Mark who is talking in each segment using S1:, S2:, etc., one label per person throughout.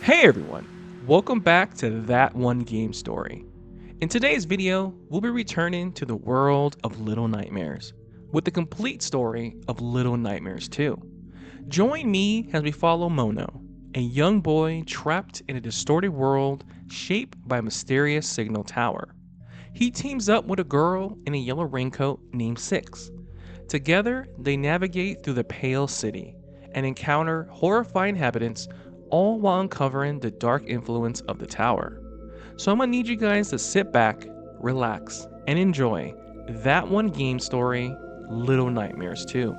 S1: Hey everyone, welcome back to That One Game Story. In today's video, we'll be returning to the world of Little Nightmares with the complete story of Little Nightmares 2. Join me as we follow Mono, a young boy trapped in a distorted world shaped by a mysterious signal tower. He teams up with a girl in a yellow raincoat named Six. Together, they navigate through the Pale City and encounter horrified inhabitants, all while uncovering the dark influence of the tower. So I'm gonna need you guys to sit back, relax, and enjoy That One Game Story, Little Nightmares 2.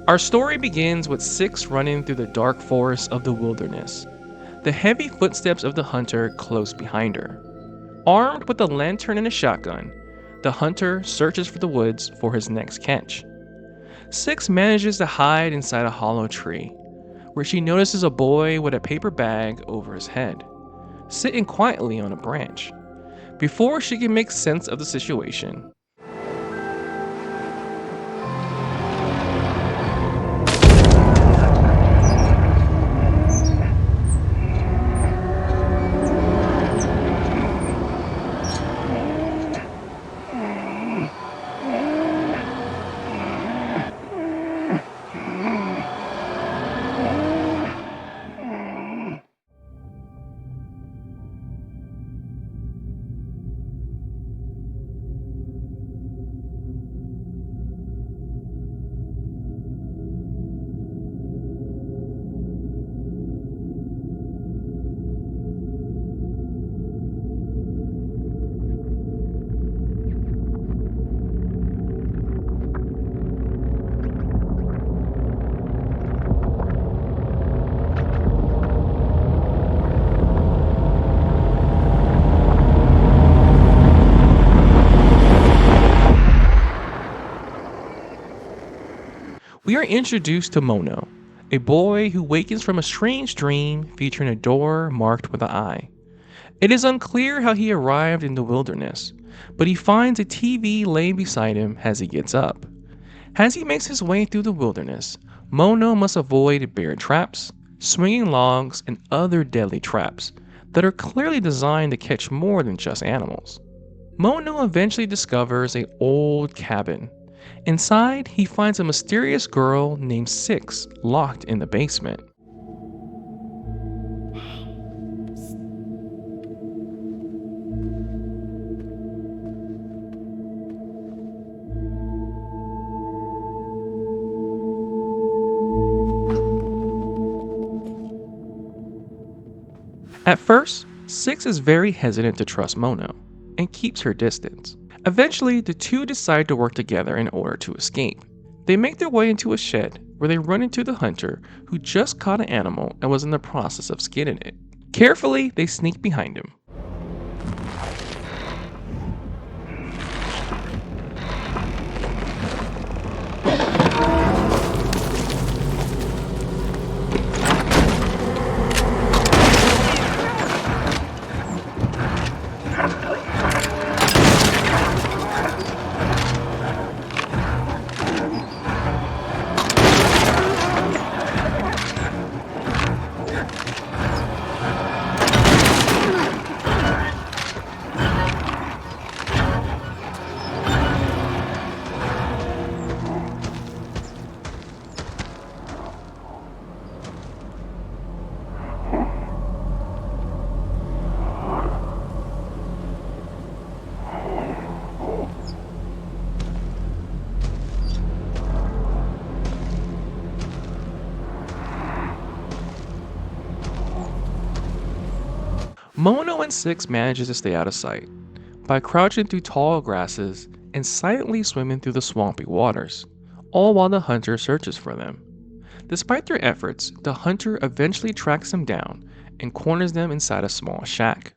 S1: Our story begins with Six running through the dark forests of the wilderness, the heavy footsteps of the hunter close behind her. Armed with a lantern and a shotgun, the hunter searches for the woods for his next catch. Six manages to hide inside a hollow tree, where she notices a boy with a paper bag over his head, sitting quietly on a branch. Before she can make sense of the situation, we are introduced to Mono, a boy who wakens from a strange dream featuring a door marked with an eye. It is unclear how he arrived in the wilderness, but he finds a TV laying beside him as he gets up. As he makes his way through the wilderness, Mono must avoid bear traps, swinging logs, and other deadly traps that are clearly designed to catch more than just animals. Mono eventually discovers an old cabin. Inside, he finds a mysterious girl named Six locked in the basement. At first, Six is very hesitant to trust Mono and keeps her distance. Eventually, the two decide to work together in order to escape. They make their way into a shed where they run into the hunter who just caught an animal and was in the process of skinning it. Carefully, they sneak behind him. Mono and Six manages to stay out of sight by crouching through tall grasses and silently swimming through the swampy waters, all while the hunter searches for them. Despite their efforts, the hunter eventually tracks them down and corners them inside a small shack.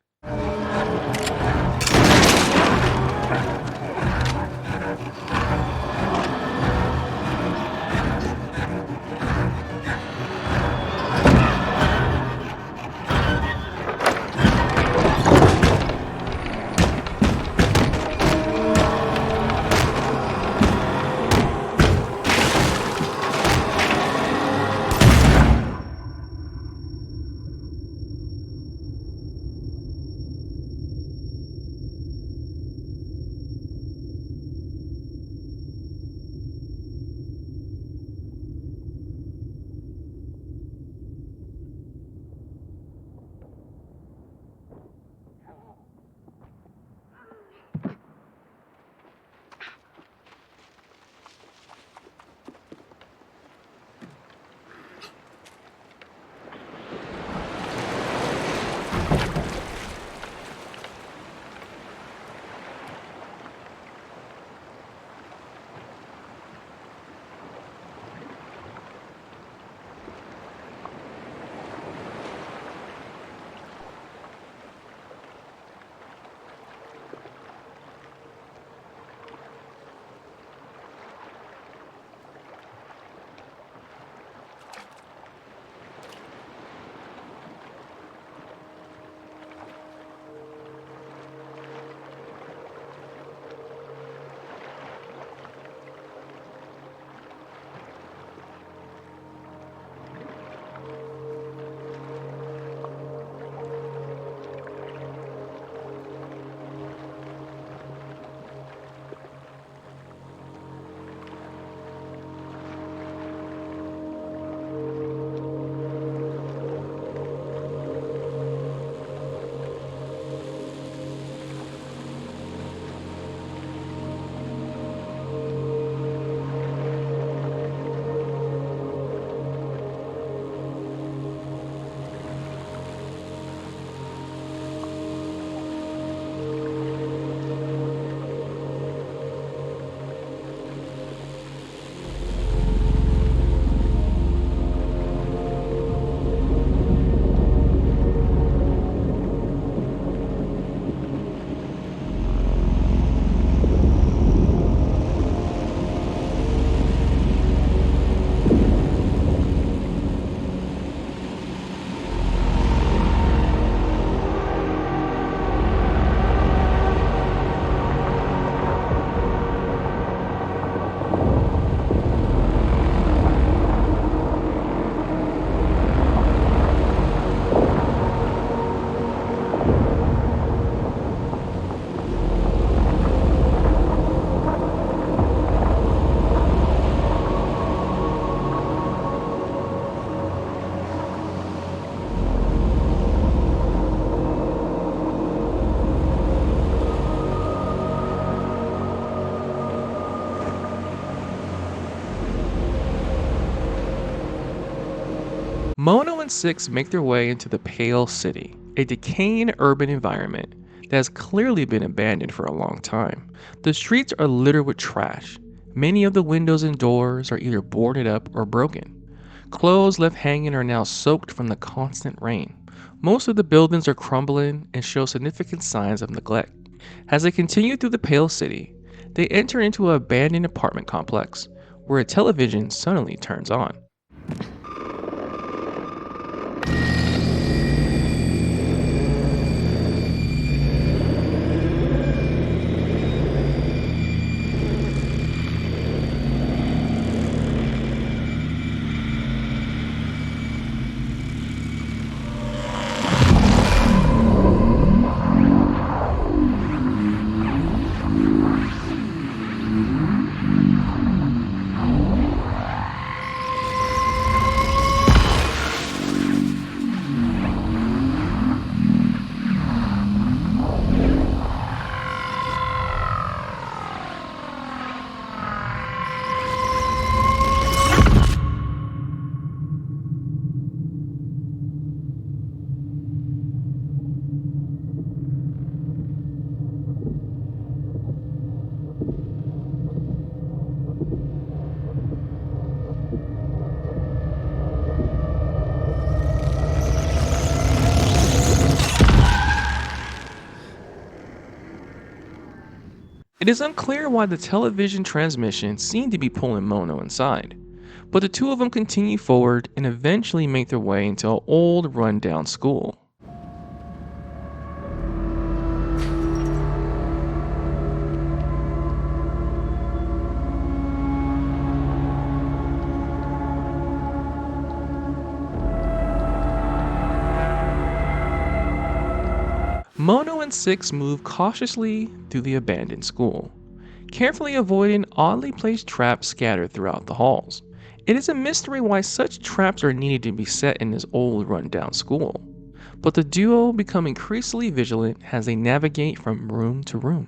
S1: and Six make their way into the Pale City, a decaying urban environment that has clearly been abandoned for a long time. The streets are littered with trash. Many of the windows and doors are either boarded up or broken. Clothes left hanging are now soaked from the constant rain. Most of the buildings are crumbling and show significant signs of neglect. As they continue through the Pale City, they enter into an abandoned apartment complex where a television suddenly turns on. It is unclear why the television transmission seemed to be pulling Mono inside, but the two of them continue forward and eventually make their way into an old rundown school. Mono and Six move cautiously through the abandoned school, carefully avoiding oddly placed traps scattered throughout the halls. It is a mystery why such traps are needed to be set in this old rundown school, but the duo become increasingly vigilant as they navigate from room to room.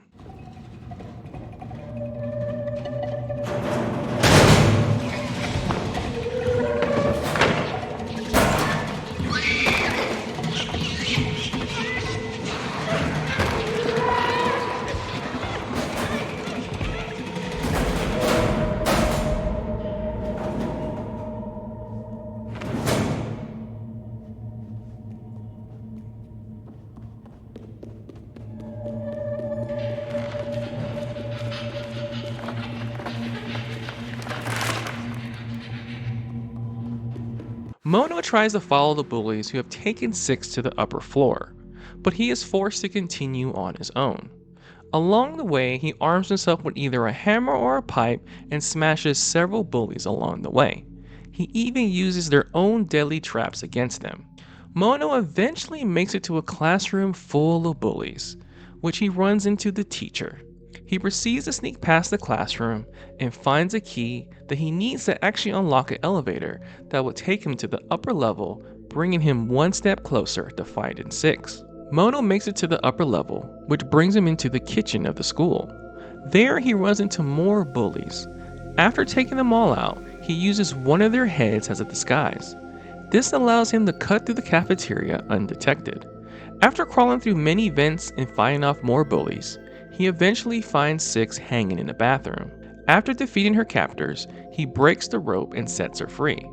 S1: Mono tries to follow the bullies who have taken Six to the upper floor, but he is forced to continue on his own. Along the way, he arms himself with either a hammer or a pipe and smashes several bullies along the way. He even uses their own deadly traps against them. Mono eventually makes it to a classroom full of bullies, which he runs into the teacher. He proceeds to sneak past the classroom and finds a key that he needs to actually unlock an elevator that will take him to the upper level, bringing him one step closer to finding Six. Mono makes it to the upper level, which brings him into the kitchen of the school. There he runs into more bullies. After taking them all out, he uses one of their heads as a disguise. This allows him to cut through the cafeteria undetected. After crawling through many vents and fighting off more bullies, he eventually finds Six hanging in the bathroom. After defeating her captors, he breaks the rope and sets her free.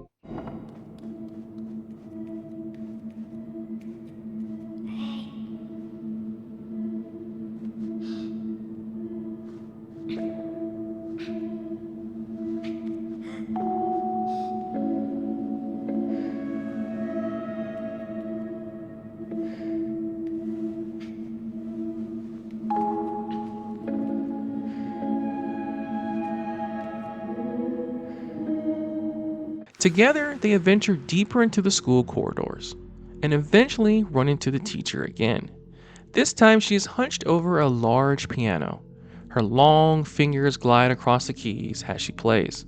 S1: Together, they adventure deeper into the school corridors and eventually run into the teacher again. This time, she is hunched over a large piano. Her long fingers glide across the keys as she plays.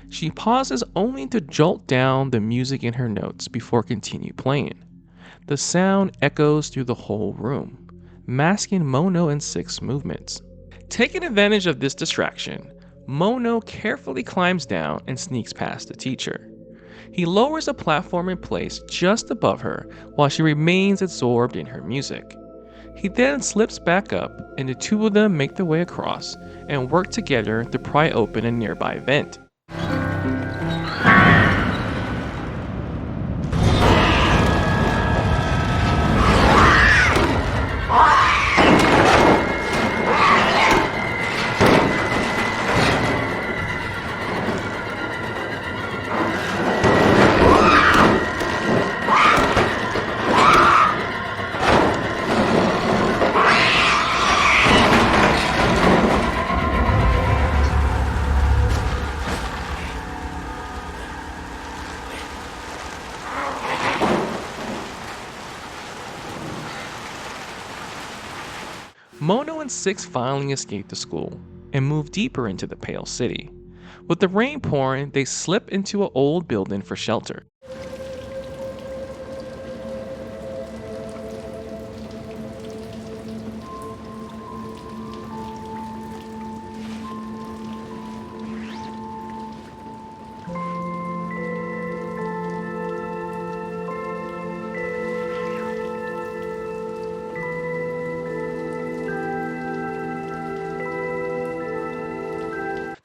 S1: She pauses only to jolt down the music in her notes before continue playing. The sound echoes through the whole room, masking Mono and Six movements. Taking advantage of this distraction, Mono carefully climbs down and sneaks past the teacher. He lowers a platform in place just above her while she remains absorbed in her music. He then slips back up, and the two of them make their way across and work together to pry open a nearby vent. Mono and Six finally escape the school and move deeper into the Pale City. With the rain pouring, they slip into an old building for shelter.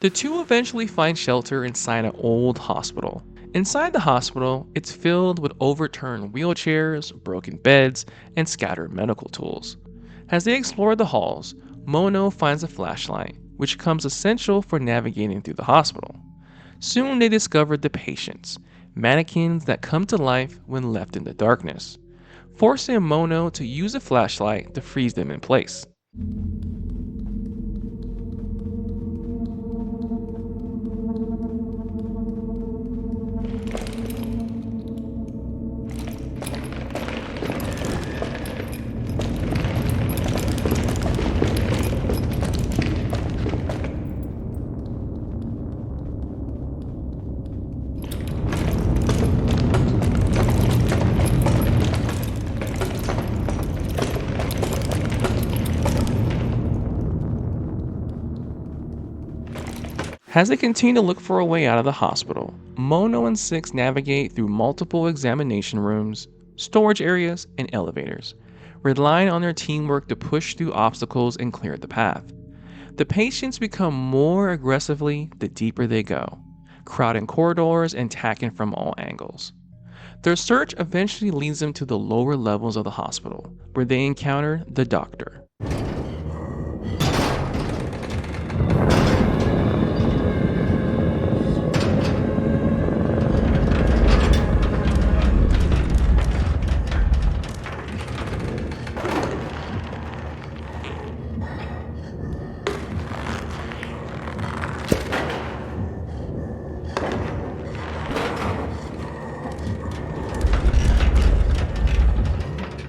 S1: The two eventually find shelter inside an old hospital. Inside the hospital, it's filled with overturned wheelchairs, broken beds, and scattered medical tools. As they explore the halls, Mono finds a flashlight, which becomes essential for navigating through the hospital. Soon they discover the patients, mannequins that come to life when left in the darkness, forcing Mono to use a flashlight to freeze them in place. As they continue to look for a way out of the hospital, Mono and Six navigate through multiple examination rooms, storage areas, and elevators, relying on their teamwork to push through obstacles and clear the path. The patients become more aggressively the deeper they go, crowding corridors and attacking from all angles. Their search eventually leads them to the lower levels of the hospital, where they encounter the doctor.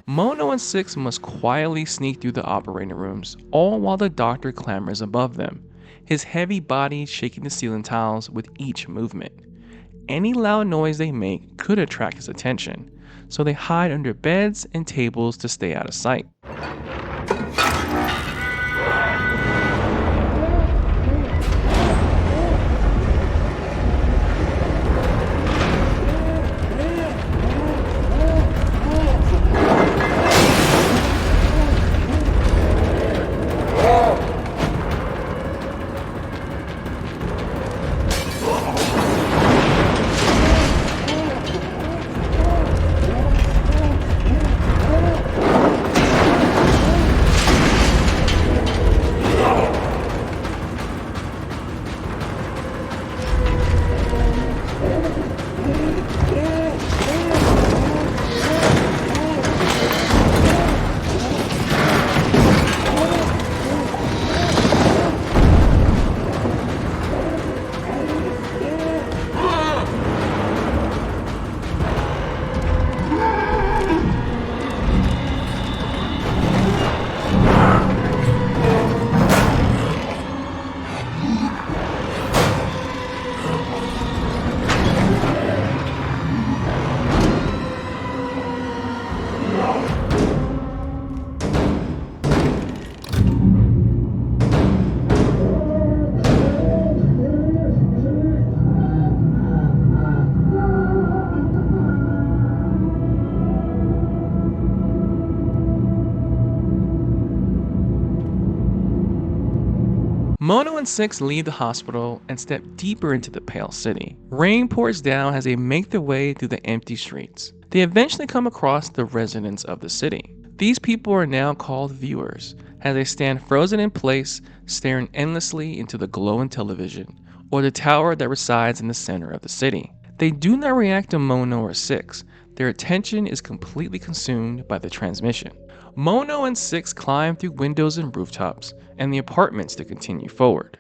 S1: Mono and Six must quietly sneak through the operating rooms, all while the doctor clambers above them, his heavy body shaking the ceiling tiles with each movement. Any loud noise they make could attract his attention, so they hide under beds and tables to stay out of sight. Mono and Six leave the hospital and step deeper into the Pale City. Rain pours down as they make their way through the empty streets. They eventually come across the residents of the city. These people are now called viewers, as they stand frozen in place, staring endlessly into the glowing television, or the tower that resides in the center of the city. They do not react to Mono or Six. Their attention is completely consumed by the transmission. Mono and Six climb through windows and rooftops and the apartments to continue forward.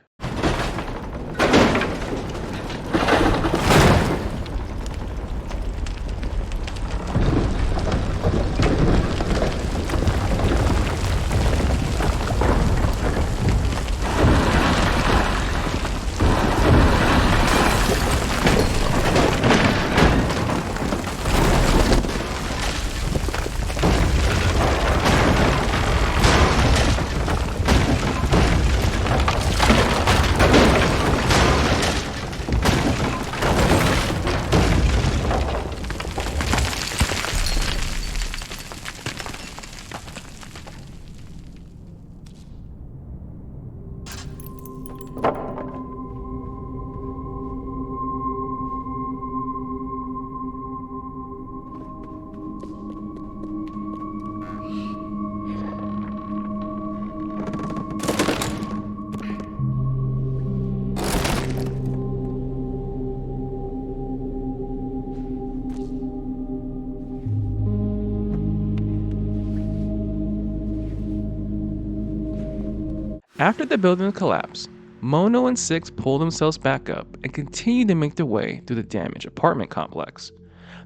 S1: After the building collapsed, Mono and Six pull themselves back up and continue to make their way through the damaged apartment complex.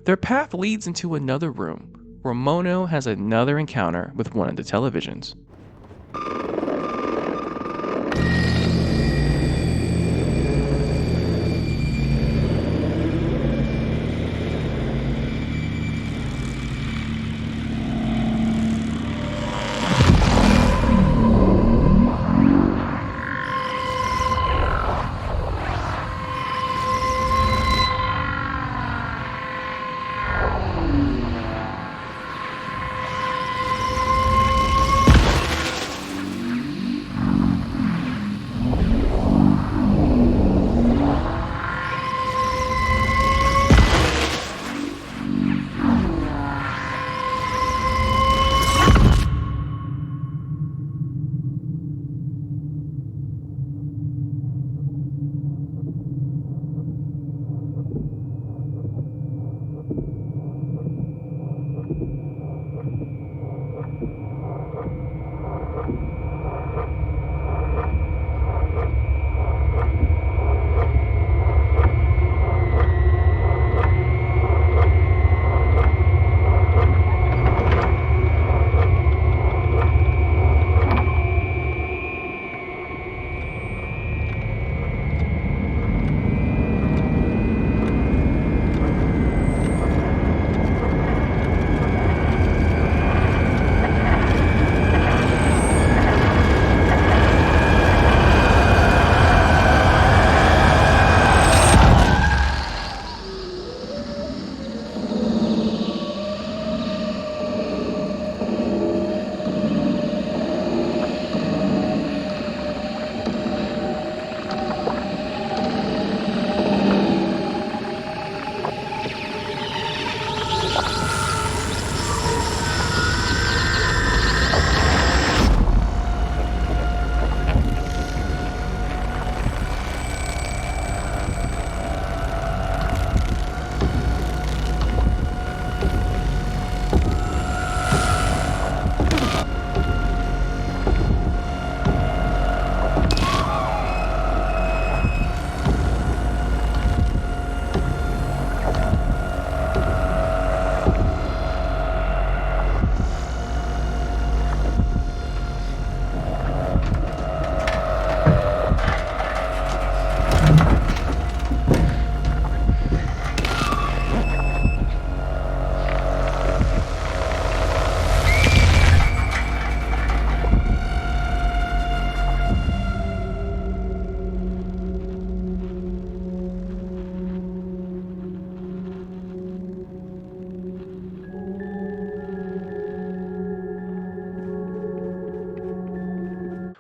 S1: Their path leads into another room where Mono has another encounter with one of the televisions.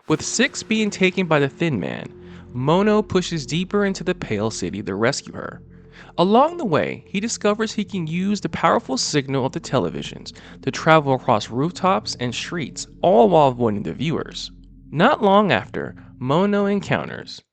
S1: With 6 being taken by the Thin Man, Mono pushes deeper into the Pale City to rescue her. Along the way, he discovers he can use the powerful signal of the televisions to travel across rooftops and streets, all while avoiding the viewers. Not long after, Mono encounters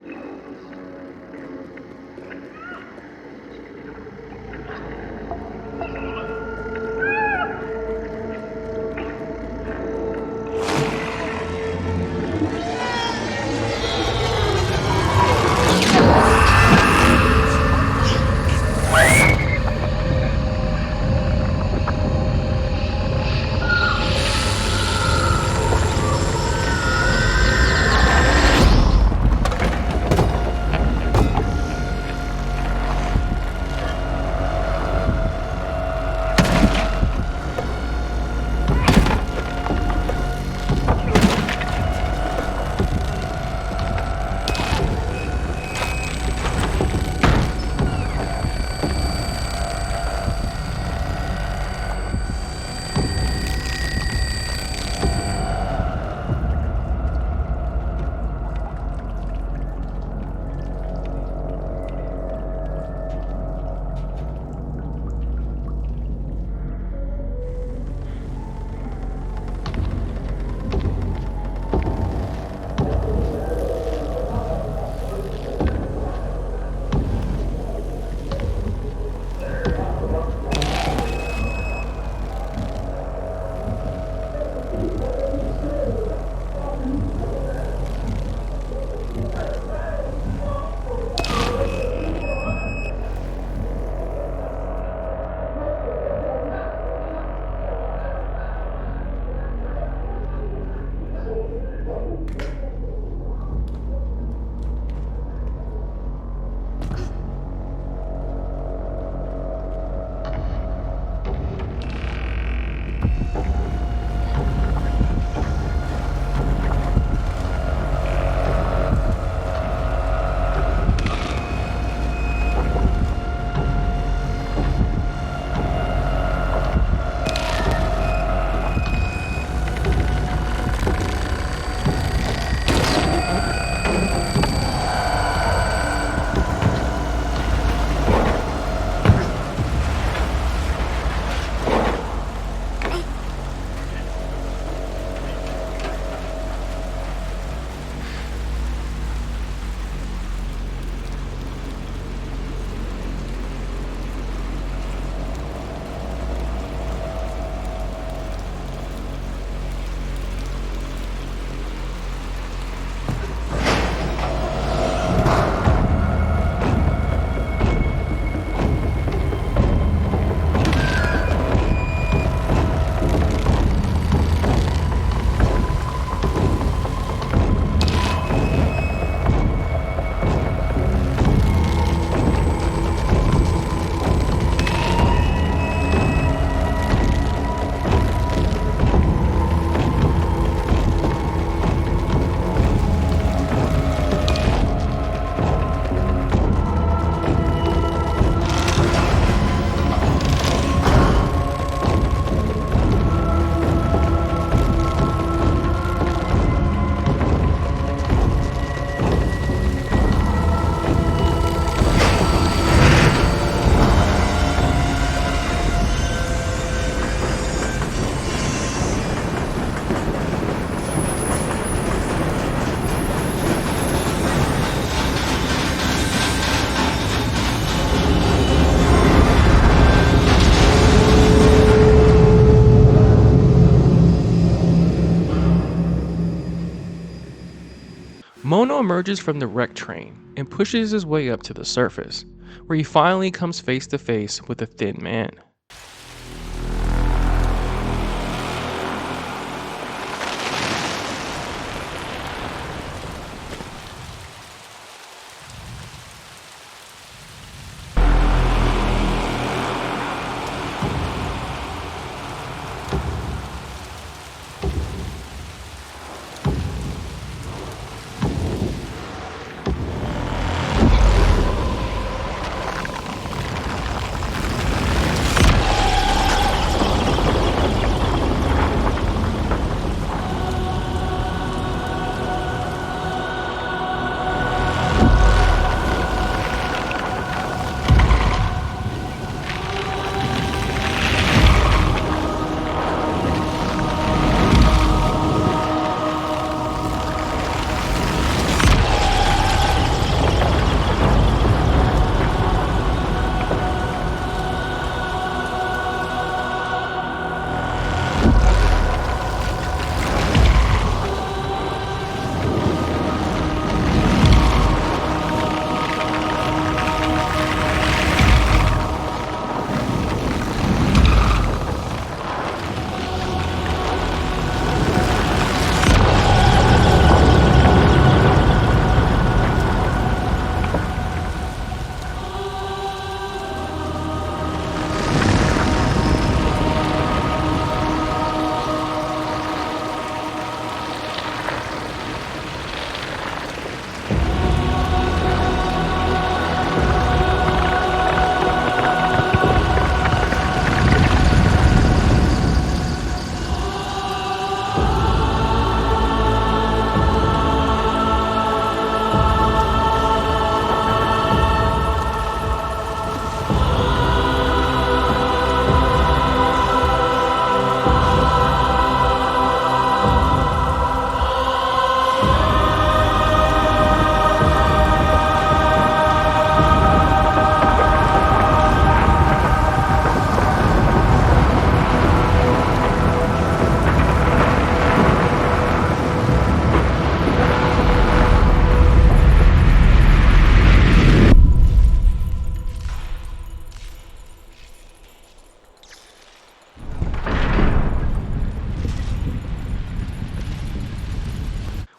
S1: Mono emerges from the wrecked train and pushes his way up to the surface, where he finally comes face to face with the Thin Man.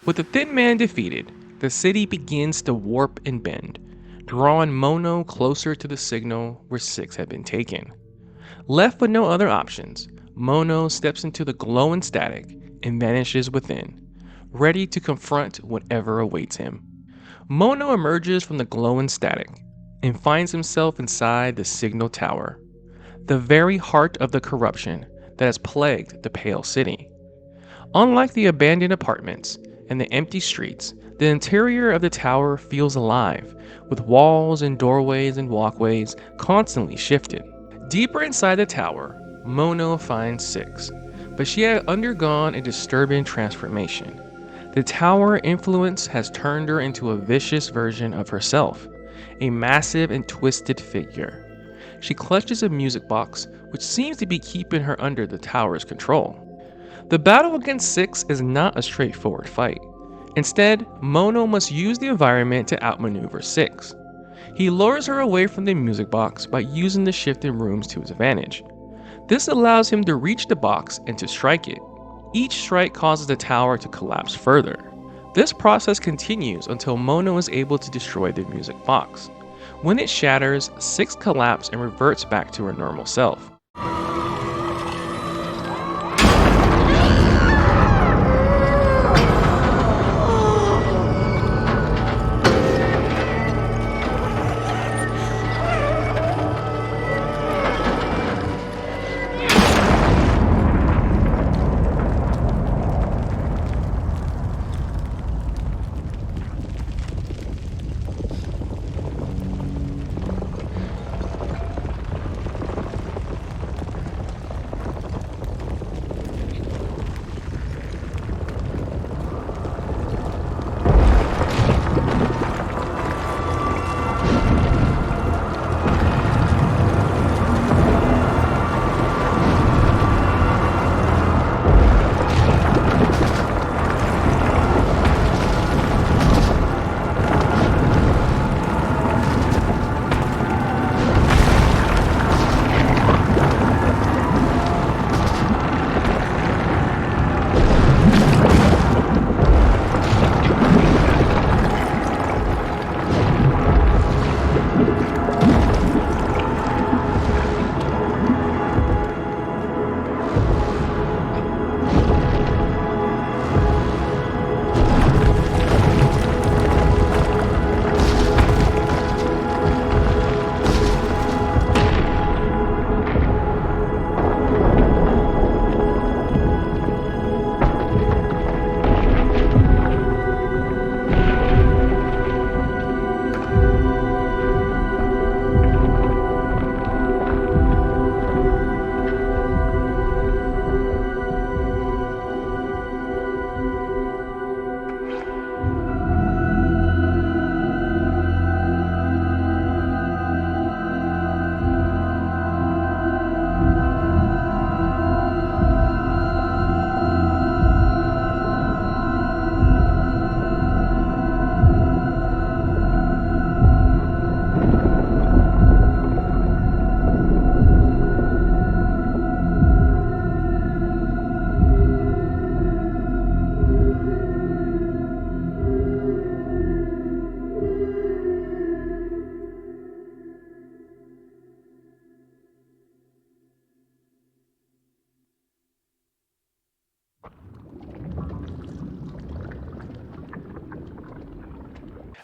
S1: With the Thin Man defeated, the city begins to warp and bend, drawing Mono closer to the signal where Six had been taken. Left with no other options, Mono steps into the glowing static and vanishes within, ready to confront whatever awaits him. Mono emerges from the glowing static and finds himself inside the signal tower, the very heart of the corruption that has plagued the Pale City. Unlike the abandoned apartments and the empty streets, the interior of the tower feels alive, with walls and doorways and walkways constantly shifted. Deeper inside the tower, Mono finds Six, but she had undergone a disturbing transformation. The tower influence has turned her into a vicious version of herself, a massive and twisted figure. She clutches a music box, which seems to be keeping her under the tower's control. The battle against Six is not a straightforward fight. Instead, Mono must use the environment to outmaneuver Six. He lures her away from the music box by using the shifting rooms to his advantage. This allows him to reach the box and to strike it. Each strike causes the tower to collapse further. This process continues until Mono is able to destroy the music box. When it shatters, Six collapses and reverts back to her normal self.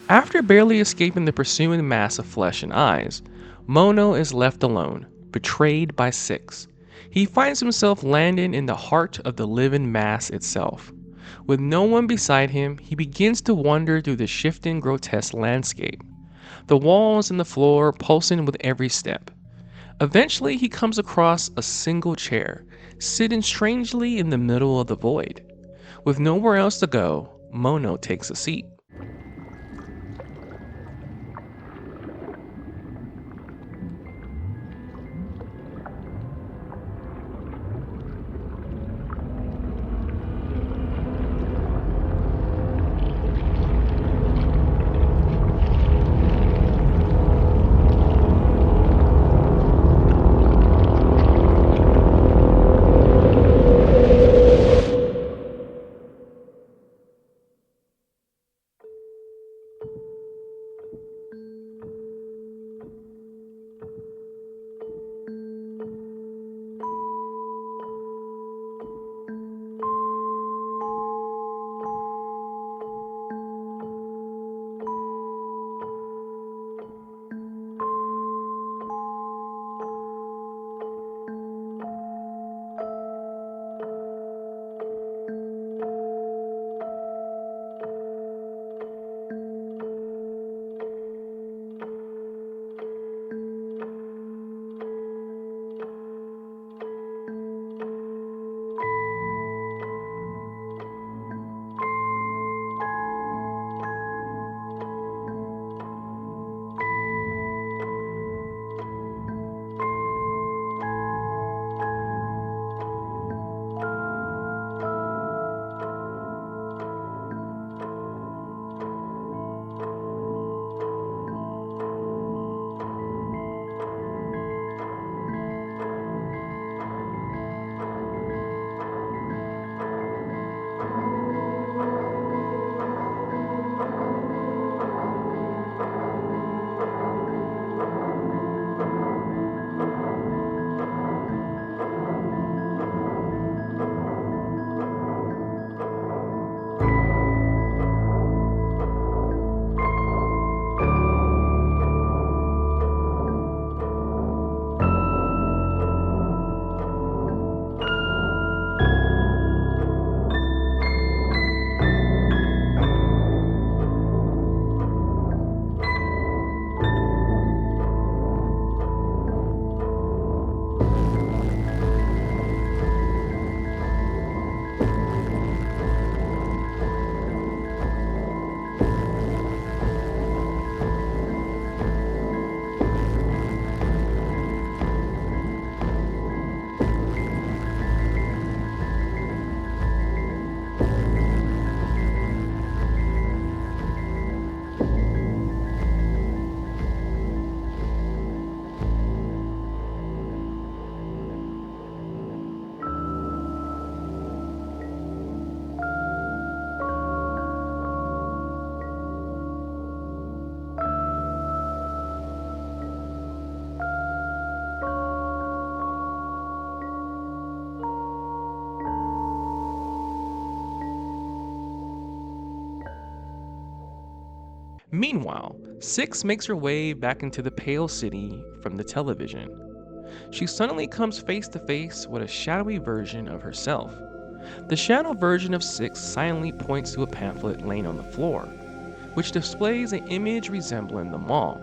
S1: After barely escaping the pursuing mass of flesh and eyes, Mono is left alone, betrayed by Six. He finds himself landing in the heart of the living mass itself. With no one beside him, he begins to wander through the shifting, grotesque landscape, the walls and the floor pulsing with every step. Eventually, he comes across a single chair, sitting strangely in the middle of the void. With nowhere else to go, Mono takes a seat. Meanwhile, Six makes her way back into the Pale City from the television. She suddenly comes face to face with a shadowy version of herself. The shadow version of Six silently points to a pamphlet laying on the floor, which displays an image resembling the mall.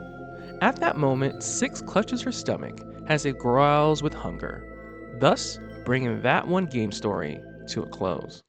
S1: At that moment, Six clutches her stomach as it growls with hunger, thus bringing that one game story to a close.